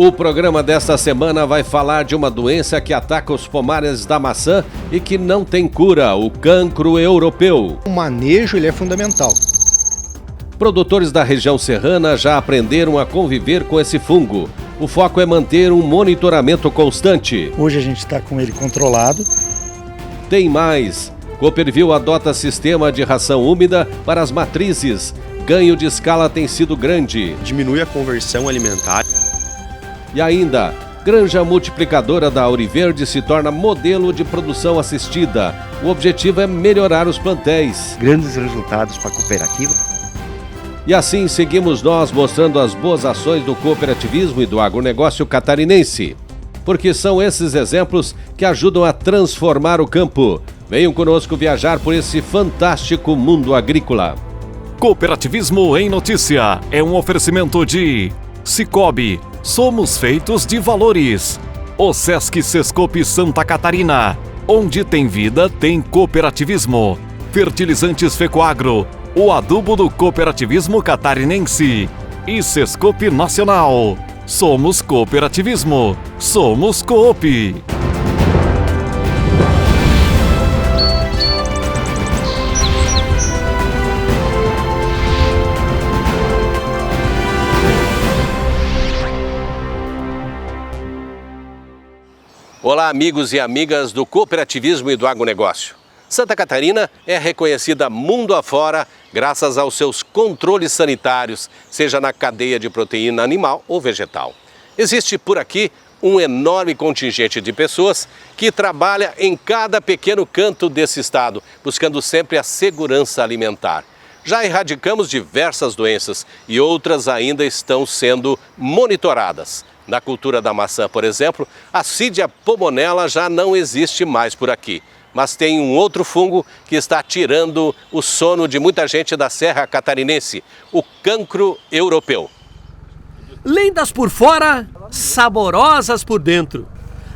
O programa desta semana vai falar de uma doença que ataca os pomares da maçã e que não tem cura, o cancro europeu. O manejo é fundamental. Produtores da região serrana já aprenderam a conviver com esse fungo. O foco é manter um monitoramento constante. Hoje a gente está com ele controlado. Tem mais. Cooperville adota sistema de ração úmida para as matrizes. Ganho de escala tem sido grande. Diminui a conversão alimentar. E ainda, granja multiplicadora da Auriverde se torna modelo de produção assistida. O objetivo é melhorar os plantéis. Grandes resultados para a cooperativa. E assim seguimos nós mostrando as boas ações do cooperativismo e do agronegócio catarinense. Porque são esses exemplos que ajudam a transformar o campo. Venham conosco viajar por esse fantástico mundo agrícola. Cooperativismo em Notícia é um oferecimento de Cicobi, somos feitos de valores. O Sesc Sescope Santa Catarina, onde tem vida, tem cooperativismo. Fertilizantes Fecoagro, o adubo do cooperativismo catarinense. E Sescope Nacional, somos cooperativismo, somos Coop. Olá, amigos e amigas do cooperativismo e do agronegócio. Santa Catarina é reconhecida mundo afora graças aos seus controles sanitários, seja na cadeia de proteína animal ou vegetal. Existe por aqui um enorme contingente de pessoas que trabalha em cada pequeno canto desse estado, buscando sempre a segurança alimentar. Já erradicamos diversas doenças e outras ainda estão sendo monitoradas. Na cultura da maçã, por exemplo, a Cydia pomonella já não existe mais por aqui. Mas tem um outro fungo que está tirando o sono de muita gente da Serra Catarinense, o cancro europeu. Lindas por fora, saborosas por dentro.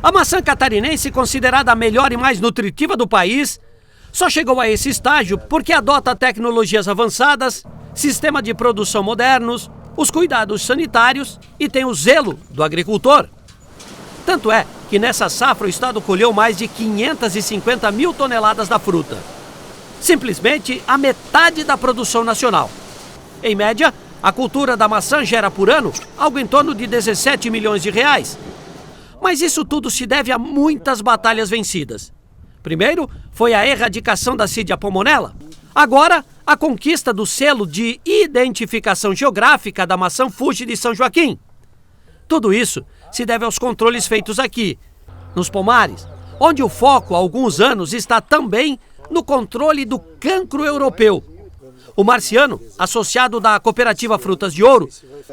A maçã catarinense, considerada a melhor e mais nutritiva do país, só chegou a esse estágio porque adota tecnologias avançadas, sistema de produção modernos, os cuidados sanitários e tem o zelo do agricultor. Tanto é que nessa safra o estado colheu mais de 550 mil toneladas da fruta. Simplesmente a metade da produção nacional. Em média, a cultura da maçã gera por ano algo em torno de 17 milhões de reais. Mas isso tudo se deve a muitas batalhas vencidas. Primeiro foi a erradicação da Cydia pomonella. Agora, a conquista do selo de identificação geográfica da maçã Fuji de São Joaquim. Tudo isso se deve aos controles feitos aqui, nos pomares, onde o foco há alguns anos está também no controle do cancro europeu. O Marciano, associado da cooperativa Frutas de Ouro,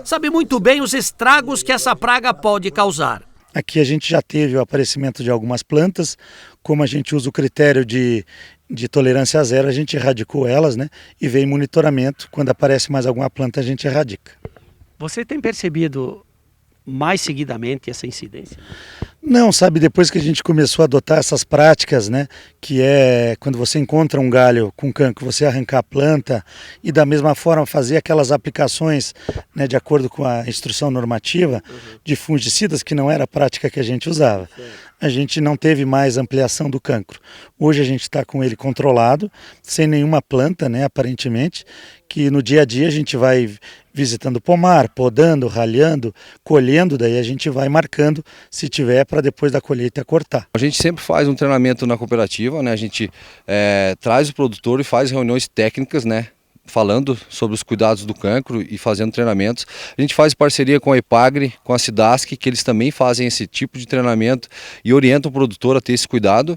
sabe muito bem os estragos que essa praga pode causar. Aqui a gente já teve o aparecimento de algumas plantas, como a gente usa o critério de tolerância zero, a gente erradicou elas, né? E vem monitoramento, quando aparece mais alguma planta a gente erradica. Você tem percebido mais seguidamente essa incidência? Não, sabe, depois que a gente começou a adotar essas práticas, né, que é quando você encontra um galho com cancro, você arrancar a planta e da mesma forma fazer aquelas aplicações, né, de acordo com a instrução normativa de fungicidas, que não era a prática que a gente usava. A gente não teve mais ampliação do cancro. Hoje a gente está com ele controlado, sem nenhuma planta, né, aparentemente, que no dia a dia a gente vai visitando o pomar, podando, ralhando, colhendo, daí a gente vai marcando se tiver para depois da colheita cortar. A gente sempre faz um treinamento na cooperativa, né? A gente traz o produtor e faz reuniões técnicas, né? Falando sobre os cuidados do cancro e fazendo treinamentos. A gente faz parceria com a Epagre, com a Cidasc, que eles também fazem esse tipo de treinamento e orientam o produtor a ter esse cuidado.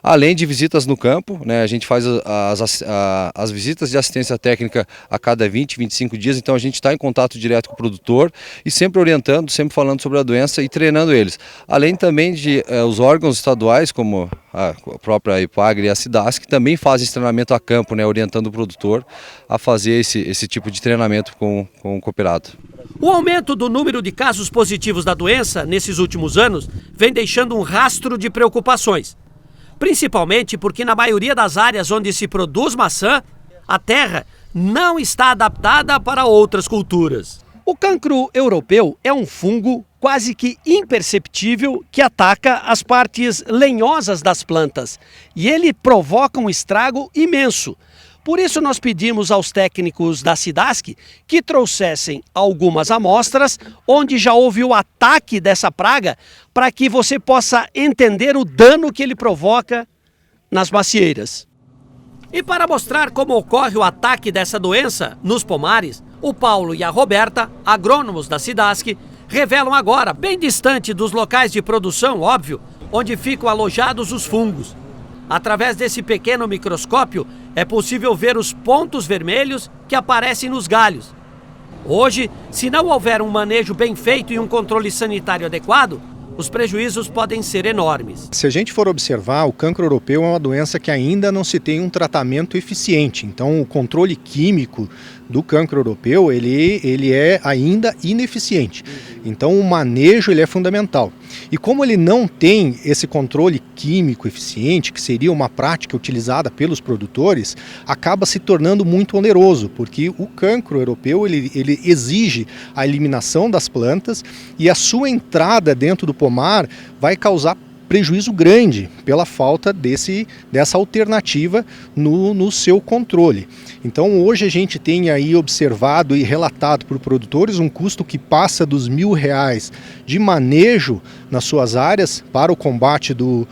Além de visitas no campo, né, a gente faz as visitas de assistência técnica a cada 20, 25 dias, então a gente está em contato direto com o produtor e sempre orientando, sempre falando sobre a doença e treinando eles. Além também de os órgãos estaduais, como a própria Epagre e a Cidasc, que também fazem esse treinamento a campo, né, orientando o produtor a fazer esse tipo de treinamento com o cooperado. O aumento do número de casos positivos da doença nesses últimos anos vem deixando um rastro de preocupações. Principalmente porque na maioria das áreas onde se produz maçã, a terra não está adaptada para outras culturas. O cancro europeu é um fungo quase que imperceptível que ataca as partes lenhosas das plantas e ele provoca um estrago imenso. Por isso nós pedimos aos técnicos da Cidasc que trouxessem algumas amostras onde já houve o ataque dessa praga para que você possa entender o dano que ele provoca nas macieiras. E para mostrar como ocorre o ataque dessa doença nos pomares, o Paulo e a Roberta, agrônomos da Cidasc, revelam agora, bem distante dos locais de produção, óbvio, onde ficam alojados os fungos. Através desse pequeno microscópio, é possível ver os pontos vermelhos que aparecem nos galhos. Hoje, se não houver um manejo bem feito e um controle sanitário adequado, os prejuízos podem ser enormes. Se a gente for observar, o cancro europeu é uma doença que ainda não se tem um tratamento eficiente. Então, o controle químico do cancro europeu, ele é ainda ineficiente. Então, o manejo ele é fundamental. E como ele não tem esse controle químico eficiente, que seria uma prática utilizada pelos produtores, acaba se tornando muito oneroso, porque o cancro europeu ele exige a eliminação das plantas e a sua entrada dentro do pomar vai causar prejuízo grande pela falta dessa alternativa no seu controle. Então hoje a gente tem aí observado e relatado por produtores um custo que passa dos R$1.000 de manejo nas suas áreas para o combate do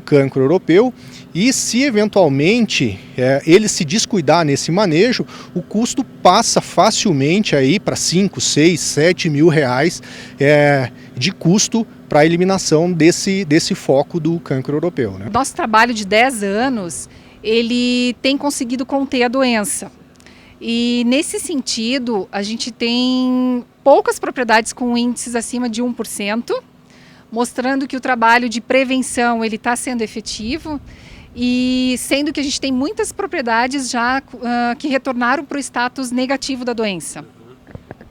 cancro europeu. E se eventualmente ele se descuidar nesse manejo, o custo passa facilmente aí para R$5.000, R$6.000, R$7.000 de custo para a eliminação desse foco do cancro europeu, né? Nosso trabalho de 10 anos, ele tem conseguido conter a doença. E nesse sentido, a gente tem poucas propriedades com índices acima de 1%, mostrando que o trabalho de prevenção ele está sendo efetivo. E sendo que a gente tem muitas propriedades já que retornaram para o status negativo da doença.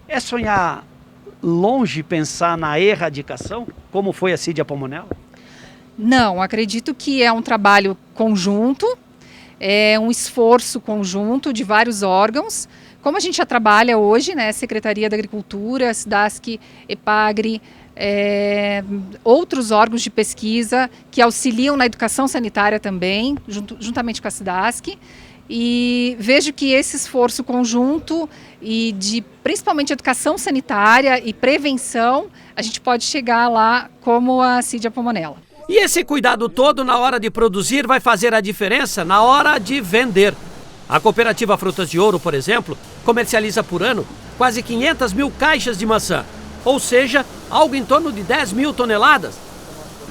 É sonhar longe pensar na erradicação, como foi a Cydia pulmonella? Não, acredito que é um trabalho conjunto, é um esforço conjunto de vários órgãos. Como a gente já trabalha hoje, né, Secretaria da Agricultura, Cidasc, EPAGRE, outros órgãos de pesquisa que auxiliam na educação sanitária também, juntamente com a Cidasc. E vejo que esse esforço conjunto e de principalmente educação sanitária e prevenção, a gente pode chegar lá como a Cydia pulmonella. E esse cuidado todo na hora de produzir vai fazer a diferença na hora de vender. A cooperativa Frutas de Ouro, por exemplo, comercializa por ano quase 500 mil caixas de maçã, ou seja, algo em torno de 10 mil toneladas.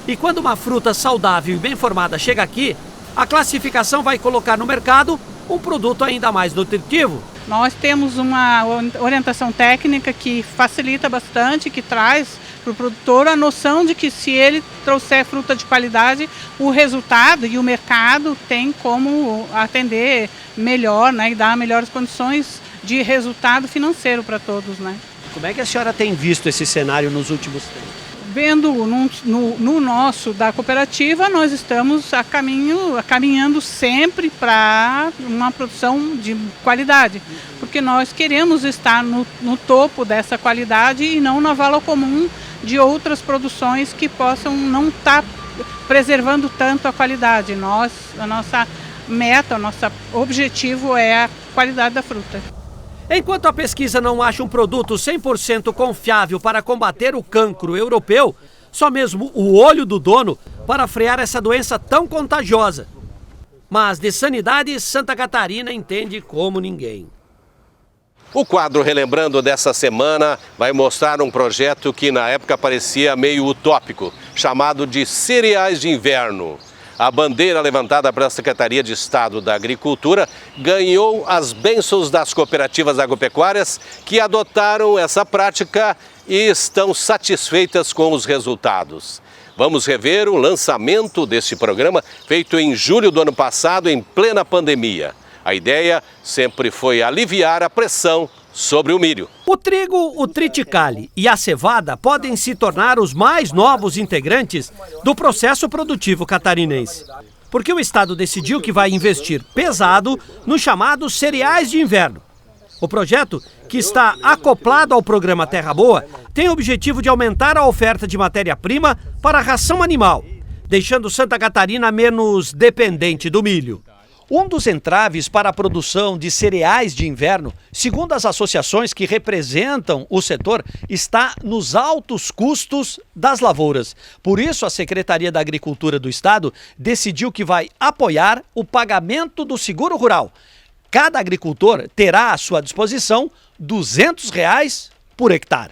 E quando uma fruta saudável e bem formada chega aqui, a classificação vai colocar no mercado um produto ainda mais nutritivo. Nós temos uma orientação técnica que facilita bastante, que traz para o produtor a noção de que se ele trouxer fruta de qualidade, o resultado e o mercado tem como atender melhor, né, e dar melhores condições de resultado financeiro para todos, né? Como é que a senhora tem visto esse cenário nos últimos tempos? Vendo no nosso da cooperativa, nós estamos caminhando sempre para uma produção de qualidade, porque nós queremos estar no topo dessa qualidade e não na vala comum de outras produções que possam não estar preservando tanto a qualidade. A nossa meta, o nosso objetivo é a qualidade da fruta. Enquanto a pesquisa não acha um produto 100% confiável para combater o cancro europeu, só mesmo o olho do dono para frear essa doença tão contagiosa. Mas de sanidade, Santa Catarina entende como ninguém. O quadro Relembrando dessa semana vai mostrar um projeto que na época parecia meio utópico, chamado de Cereais de Inverno. A bandeira levantada pela Secretaria de Estado da Agricultura ganhou as bênçãos das cooperativas agropecuárias que adotaram essa prática e estão satisfeitas com os resultados. Vamos rever o lançamento deste programa feito em julho do ano passado, em plena pandemia. A ideia sempre foi aliviar a pressão sobre o milho. O trigo, o triticale e a cevada podem se tornar os mais novos integrantes do processo produtivo catarinense. Porque o Estado decidiu que vai investir pesado nos chamados cereais de inverno. O projeto, que está acoplado ao programa Terra Boa, tem o objetivo de aumentar a oferta de matéria-prima para a ração animal, deixando Santa Catarina menos dependente do milho. Um dos entraves para a produção de cereais de inverno, segundo as associações que representam o setor, está nos altos custos das lavouras. Por isso, a Secretaria da Agricultura do Estado decidiu que vai apoiar o pagamento do seguro rural. Cada agricultor terá à sua disposição R$ 200 por hectare.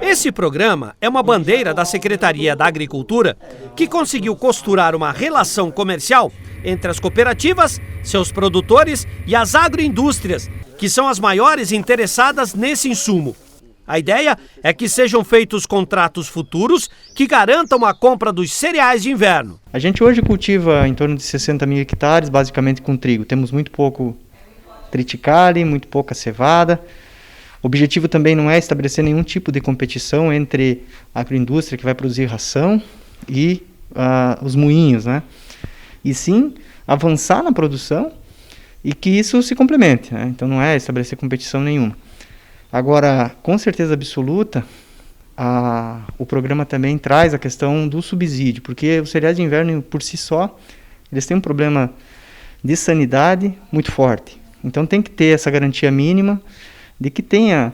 Esse programa é uma bandeira da Secretaria da Agricultura que conseguiu costurar uma relação comercial entre as cooperativas, seus produtores e as agroindústrias, que são as maiores interessadas nesse insumo. A ideia é que sejam feitos contratos futuros que garantam a compra dos cereais de inverno. A gente hoje cultiva em torno de 60 mil hectares, basicamente com trigo. Temos muito pouco triticale, muito pouca cevada. O objetivo também não é estabelecer nenhum tipo de competição entre a agroindústria que vai produzir ração e os moinhos, né? E sim avançar na produção e que isso se complemente, né? Então não é estabelecer competição nenhuma. Agora, com certeza absoluta, o programa também traz a questão do subsídio, porque os cereais de inverno por si só, eles têm um problema de sanidade muito forte. Então tem que ter essa garantia mínima de que tenha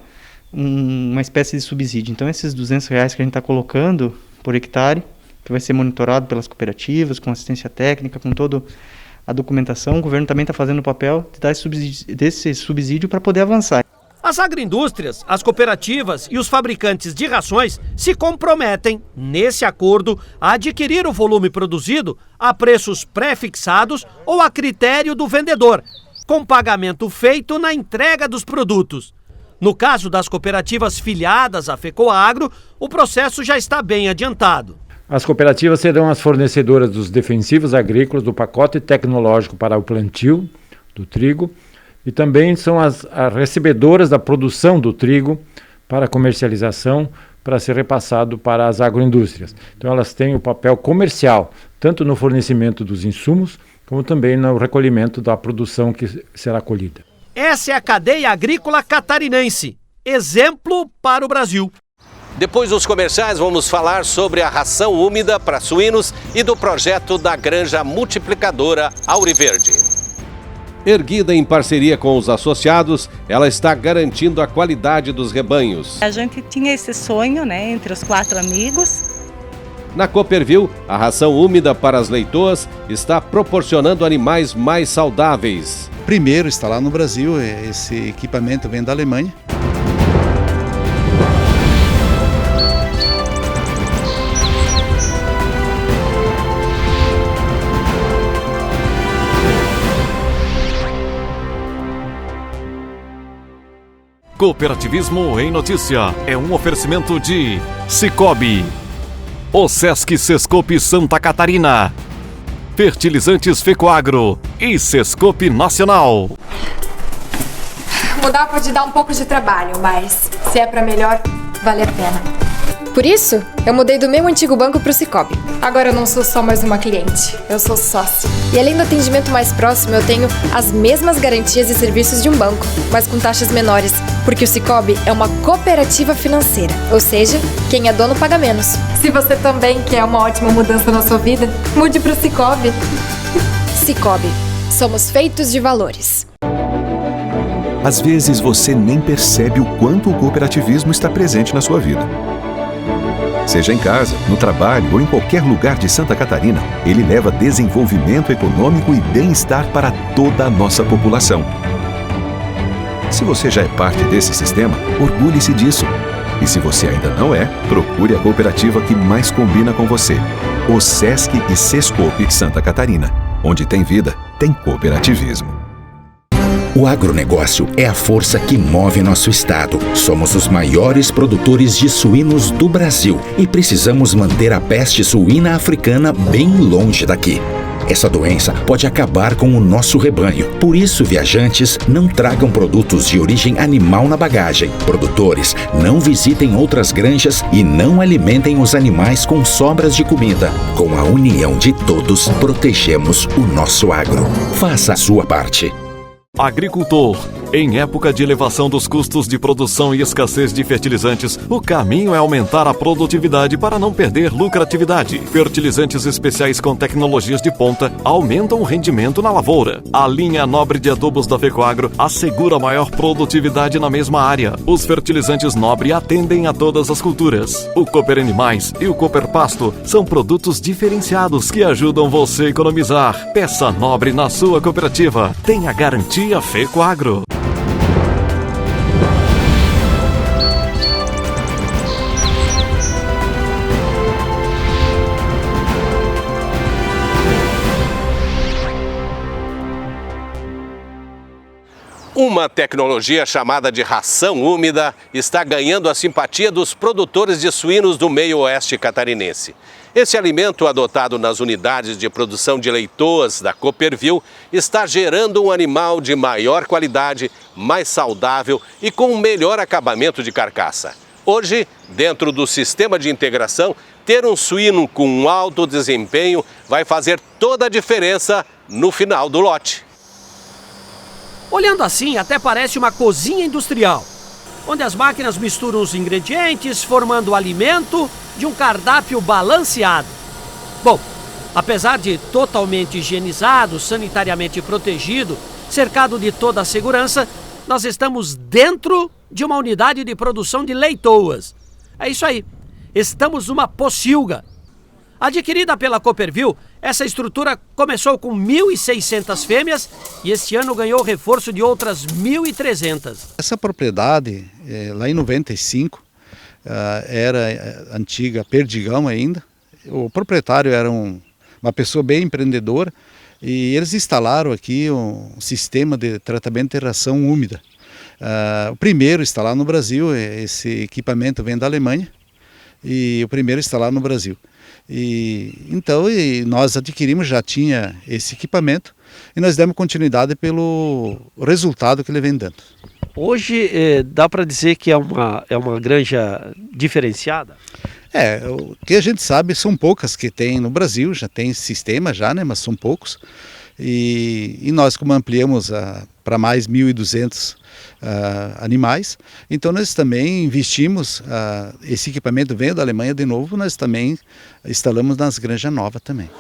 uma espécie de subsídio. Então esses R$ 200 que a gente está colocando por hectare, que vai ser monitorado pelas cooperativas, com assistência técnica, com toda a documentação, o governo também está fazendo o papel de dar esse subsídio para poder avançar. As agroindústrias, as cooperativas e os fabricantes de rações se comprometem, nesse acordo, a adquirir o volume produzido a preços pré-fixados ou a critério do vendedor, com pagamento feito na entrega dos produtos. No caso das cooperativas filiadas à FECOAGRO, o processo já está bem adiantado. As cooperativas serão as fornecedoras dos defensivos agrícolas, do pacote tecnológico para o plantio do trigo, e também são as recebedoras da produção do trigo para comercialização, para ser repassado para as agroindústrias. Então elas têm o papel comercial, tanto no fornecimento dos insumos, como também no recolhimento da produção que será colhida. Essa é a cadeia agrícola catarinense, exemplo para o Brasil. Depois dos comerciais, vamos falar sobre a ração úmida para suínos e do projeto da Granja Multiplicadora Auriverde. Erguida em parceria com os associados, ela está garantindo a qualidade dos rebanhos. A gente tinha esse sonho, né, entre os 4 amigos. Na Cooperville, a ração úmida para as leitoas está proporcionando animais mais saudáveis. Primeiro está lá no Brasil, esse equipamento vem da Alemanha. Cooperativismo em Notícia é um oferecimento de Cicobi, OSESC Sescope Santa Catarina, Fertilizantes FECOAGRO e Sescope Nacional. Mudar pode dar um pouco de trabalho, mas se é pra melhor, vale a pena. Por isso, eu mudei do meu antigo banco pro Cicobi. Agora eu não sou só mais uma cliente, eu sou sócio. E além do atendimento mais próximo, eu tenho as mesmas garantias e serviços de um banco, mas com taxas menores, porque o Cicobi é uma cooperativa financeira, ou seja, quem é dono paga menos. Se você também quer uma ótima mudança na sua vida, mude pro Cicobi. Cicobi, somos feitos de valores. Às vezes você nem percebe o quanto o cooperativismo está presente na sua vida. Seja em casa, no trabalho ou em qualquer lugar de Santa Catarina, ele leva desenvolvimento econômico e bem-estar para toda a nossa população. Se você já é parte desse sistema, orgulhe-se disso. E se você ainda não é, procure a cooperativa que mais combina com você. OSESC e Sescope Santa Catarina. Onde tem vida, tem cooperativismo. O agronegócio é a força que move nosso estado. Somos os maiores produtores de suínos do Brasil e precisamos manter a peste suína africana bem longe daqui. Essa doença pode acabar com o nosso rebanho. Por isso, viajantes, não tragam produtos de origem animal na bagagem. Produtores, não visitem outras granjas e não alimentem os animais com sobras de comida. Com a união de todos, protegemos o nosso agro. Faça a sua parte. Agricultor. Em época de elevação dos custos de produção e escassez de fertilizantes, o caminho é aumentar a produtividade para não perder lucratividade. Fertilizantes especiais com tecnologias de ponta aumentam o rendimento na lavoura. A linha Nobre de adubos da Fecoagro assegura maior produtividade na mesma área. Os fertilizantes Nobre atendem a todas as culturas. O Cooper Animais e o Cooper Pasto são produtos diferenciados que ajudam você a economizar. Peça Nobre na sua cooperativa. Tenha garantia Fecoagro. Uma tecnologia chamada de ração úmida está ganhando a simpatia dos produtores de suínos do meio oeste catarinense. Esse alimento adotado nas unidades de produção de leitoas da Cooperville está gerando um animal de maior qualidade, mais saudável e com um melhor acabamento de carcaça. Hoje, dentro do sistema de integração, ter um suíno com um alto desempenho vai fazer toda a diferença no final do lote. Olhando assim, até parece uma cozinha industrial, onde as máquinas misturam os ingredientes, formando o alimento de um cardápio balanceado. Bom, apesar de totalmente higienizado, sanitariamente protegido, cercado de toda a segurança, nós estamos dentro de uma unidade de produção de leitoas. É isso aí, estamos numa pocilga. Adquirida pela Cooperville, essa estrutura começou com 1.600 fêmeas e este ano ganhou reforço de outras 1.300. Essa propriedade, lá em 95, era antiga Perdigão ainda. O proprietário era uma pessoa bem empreendedora e eles instalaram aqui um sistema de tratamento de ração úmida. O primeiro instalado no Brasil, esse equipamento vem da Alemanha e o primeiro instalado no Brasil. Então nós adquirimos, já tinha esse equipamento e nós demos continuidade pelo resultado que ele vem dando. Hoje dá para dizer que é uma granja diferenciada? O que a gente sabe são poucas que tem no Brasil, já tem sistema já, né, mas são poucos. E nós, como ampliamos para mais 1.200 animais, então nós também investimos, esse equipamento veio da Alemanha de novo, nós também instalamos nas granjas novas também.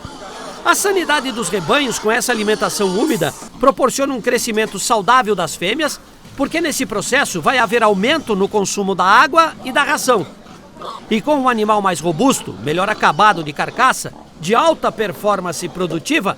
A sanidade dos rebanhos com essa alimentação úmida proporciona um crescimento saudável das fêmeas, porque nesse processo vai haver aumento no consumo da água e da ração. E com um animal mais robusto, melhor acabado de carcaça, de alta performance produtiva,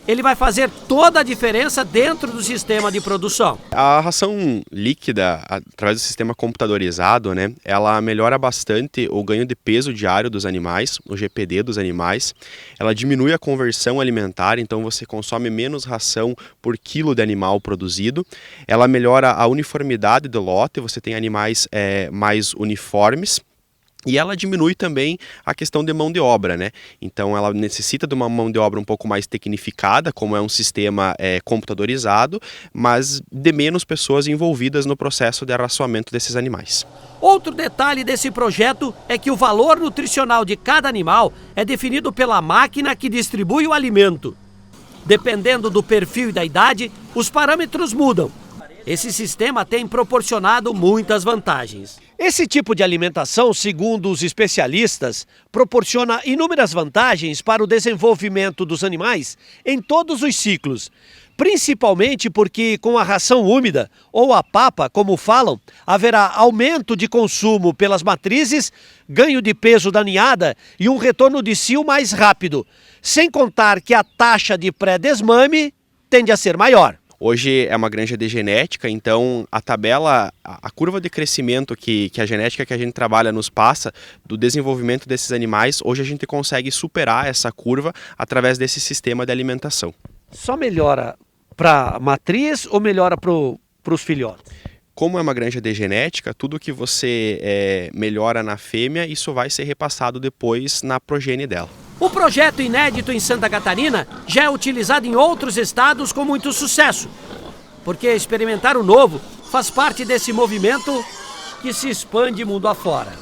ele vai fazer toda a diferença dentro do sistema de produção. A ração líquida, através do sistema computadorizado, né, ela melhora bastante o ganho de peso diário dos animais, o GPD dos animais. Ela diminui a conversão alimentar, então você consome menos ração por quilo de animal produzido. Ela melhora a uniformidade do lote, você tem animais mais uniformes. E ela diminui também a questão de mão de obra, né? Então ela necessita de uma mão de obra um pouco mais tecnificada, como é um sistema computadorizado, mas de menos pessoas envolvidas no processo de arraçoamento desses animais. Outro detalhe desse projeto é que o valor nutricional de cada animal é definido pela máquina que distribui o alimento. Dependendo do perfil e da idade, os parâmetros mudam. Esse sistema tem proporcionado muitas vantagens. Esse tipo de alimentação, segundo os especialistas, proporciona inúmeras vantagens para o desenvolvimento dos animais em todos os ciclos. Principalmente porque com a ração úmida, ou a papa, como falam, haverá aumento de consumo pelas matrizes, ganho de peso da ninhada e um retorno de cio mais rápido. Sem contar que a taxa de pré-desmame tende a ser maior. Hoje é uma granja de genética, então a tabela, a curva de crescimento que a genética que a gente trabalha nos passa do desenvolvimento desses animais, hoje a gente consegue superar essa curva através desse sistema de alimentação. Só melhora para a matriz ou melhora para os filhotes? Como é uma granja de genética, tudo que você melhora na fêmea, isso vai ser repassado depois na progênie dela. O projeto inédito em Santa Catarina já é utilizado em outros estados com muito sucesso, porque experimentar o novo faz parte desse movimento que se expande mundo afora.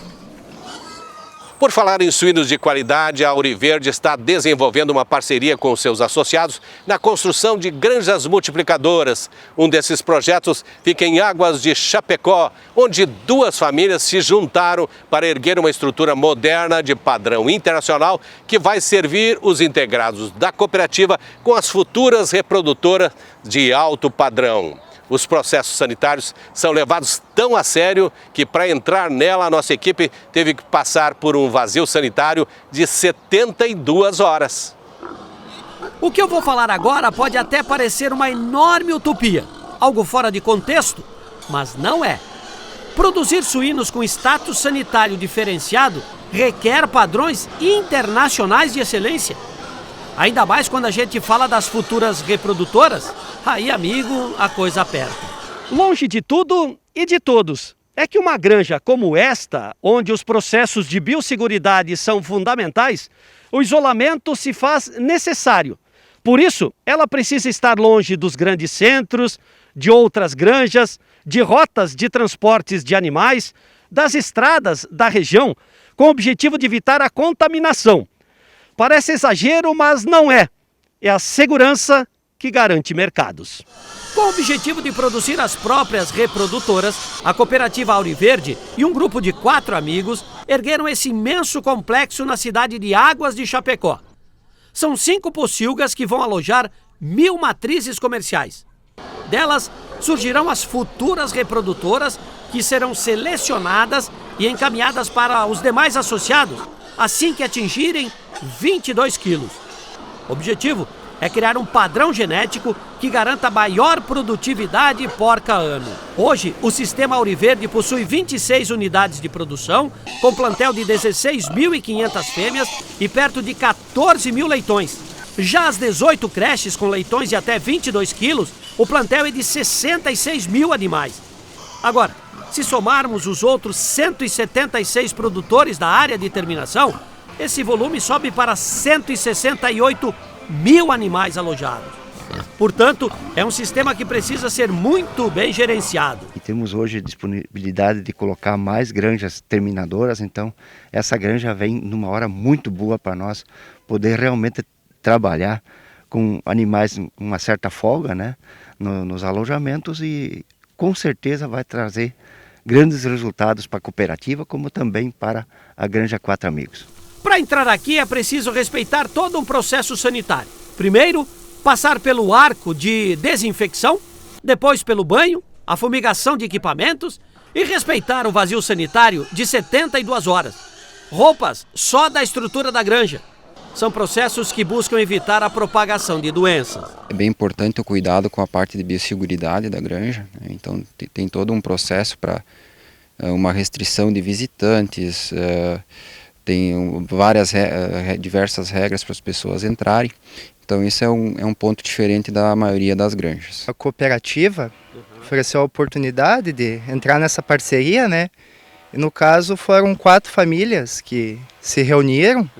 Por falar em suínos de qualidade, a Auriverde está desenvolvendo uma parceria com seus associados na construção de granjas multiplicadoras. Um desses projetos fica em Águas de Chapecó, onde 2 famílias se juntaram para erguer uma estrutura moderna de padrão internacional que vai servir os integrados da cooperativa com as futuras reprodutoras de alto padrão. Os processos sanitários são levados tão a sério que, para entrar nela, a nossa equipe teve que passar por um vazio sanitário de 72 horas. O que eu vou falar agora pode até parecer uma enorme utopia, algo fora de contexto, mas não é. Produzir suínos com status sanitário diferenciado requer padrões internacionais de excelência. Ainda mais quando a gente fala das futuras reprodutoras, aí, amigo, a coisa aperta. Longe de tudo e de todos, é que uma granja como esta, onde os processos de biosseguridade são fundamentais, o isolamento se faz necessário. Por isso, ela precisa estar longe dos grandes centros, de outras granjas, de rotas de transportes de animais, das estradas da região, com o objetivo de evitar a contaminação. Parece exagero, mas não é. É a segurança que garante mercados. Com o objetivo de produzir as próprias reprodutoras, a cooperativa Auriverde e um grupo de 4 amigos ergueram esse imenso complexo na cidade de Águas de Chapecó. São 5 pocilgas que vão alojar 1000 matrizes comerciais. Delas surgirão as futuras reprodutoras que serão selecionadas e encaminhadas para os demais associados assim que atingirem 22 quilos. O objetivo é criar um padrão genético que garanta maior produtividade porca ano. Hoje, o sistema Auriverde possui 26 unidades de produção, com plantel de 16.500 fêmeas e perto de 14.000 leitões. Já as 18 creches com leitões de até 22 quilos, o plantel é de 66.000 animais. Agora, se somarmos os outros 176 produtores da área de terminação, esse volume sobe para 168.000 animais alojados. Portanto, é um sistema que precisa ser muito bem gerenciado. E temos hoje disponibilidade de colocar mais granjas terminadoras, então essa granja vem numa hora muito boa para nós poder realmente trabalhar com animais com uma certa folga, né, nos alojamentos, e com certeza vai trazer grandes resultados para a cooperativa, como também para a Granja 4 Amigos. Para entrar aqui é preciso respeitar todo um processo sanitário. Primeiro, passar pelo arco de desinfecção, depois pelo banho, a fumigação de equipamentos e respeitar o vazio sanitário de 72 horas. Roupas só da estrutura da granja. São processos que buscam evitar a propagação de doenças. É bem importante o cuidado com a parte de biosseguridade da granja, né? Então tem todo um processo para uma restrição de visitantes, tem diversas regras para as pessoas entrarem. Então isso é um ponto diferente da maioria das granjas. A cooperativa ofereceu a oportunidade de entrar nessa parceria, né? E no caso foram 4 famílias que se reuniram.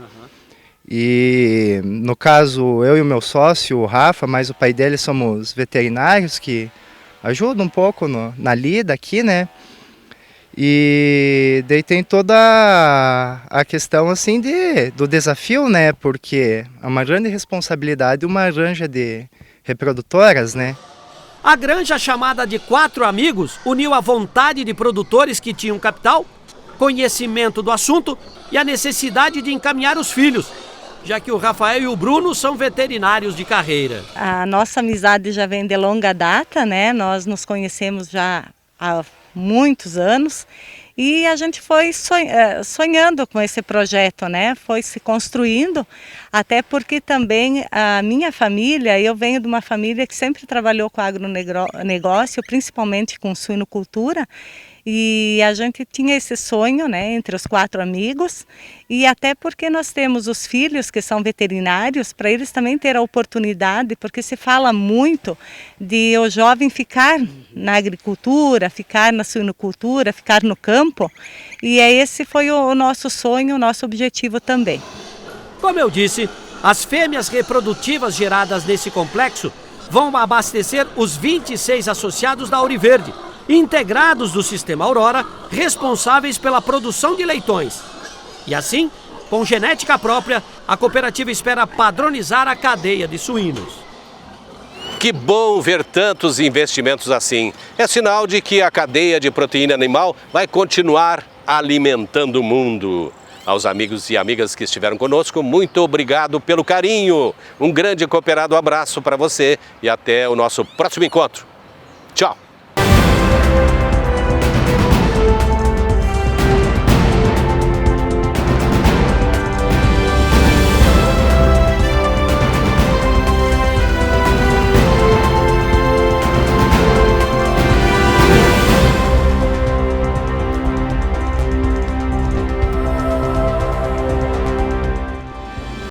E no caso eu e o meu sócio, o Rafa, mas o pai dele, somos veterinários que ajudam um pouco na lida aqui, né? E daí tem toda a questão assim do desafio, né? Porque é uma grande responsabilidade uma granja de reprodutoras, né? A granja chamada de 4 Amigos uniu a vontade de produtores que tinham capital, conhecimento do assunto e a necessidade de encaminhar os filhos, já que o Rafael e o Bruno são veterinários de carreira. A nossa amizade já vem de longa data, né? Nós nos conhecemos já há muitos anos e a gente foi sonhando com esse projeto, né? Foi se construindo, até porque também a minha família, eu venho de uma família que sempre trabalhou com agronegócio, principalmente com suinocultura, e a gente tinha esse sonho, né, entre os 4 amigos, e até porque nós temos os filhos que são veterinários, para eles também ter a oportunidade, porque se fala muito de o jovem ficar na agricultura, ficar na suinocultura, ficar no campo, e esse foi o nosso sonho, o nosso objetivo também. Como eu disse, as fêmeas reprodutivas geradas nesse complexo vão abastecer os 26 associados da Auriverde, integrados do Sistema Aurora, responsáveis pela produção de leitões. E assim, com genética própria, a cooperativa espera padronizar a cadeia de suínos. Que bom ver tantos investimentos assim. É sinal de que a cadeia de proteína animal vai continuar alimentando o mundo. Aos amigos e amigas que estiveram conosco, muito obrigado pelo carinho. Um grande e cooperado abraço para você e até o nosso próximo encontro. Tchau!